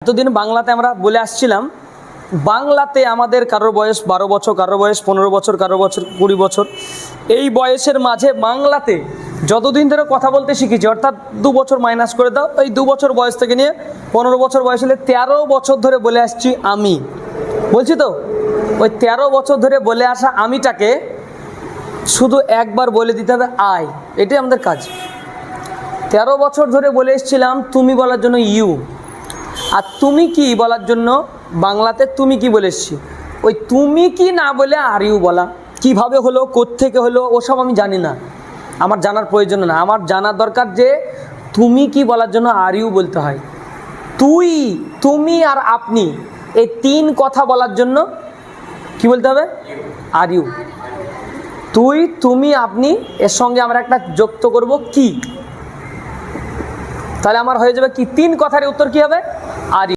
এতদিন বাংলাতে আমরা বলে আসছিলাম, বাংলাতে আমাদের কারোর বয়স 12 বছর, কারোর বয়স 15 বছর, কারোর বছর 20 বছর, এই বয়সের মাঝে বাংলাতে যতদিন ধরে কথা বলতে শিখেছি, অর্থাৎ 2 বছর মাইনাস করে দাও, ওই 2 বছর বয়স থেকে নিয়ে 15 বছর বয়স হলে 13 বছর ধরে বলে আসছি আমি। বলছি তো, ওই 13 বছর ধরে বলে আসা আমিটাকে শুধু একবার বলে দিতে হবে আই, এটাই আমাদের কাজ। 13 বছর ধরে বলে এসেছিলাম তুমি বলার জন্য ইউ, আর তুমি কি বলার জন্য বাংলাতে তুমি কি বলে এসেছি। ওই তুমি কি না বলে আর ইউ বলা, কিভাবে হলো, কোত্থেকে হলো, ওসব আমি জানি না, আমার জানার প্রয়োজন না। আমার জানার দরকার যে তুমি কি বলার জন্য আর ইউ বলতে হয়। তুই, তুমি আর আপনি, এই 3 কথা বলার জন্য কি বলতে হবে, আর ইউ। তুই, তুমি, আপনি, এর সঙ্গে আমরা একটা যুক্ত করব কি, তাহলে আমার হয়ে যাবে কি, 3 কথার উত্তর কি হবে, আর ইউ।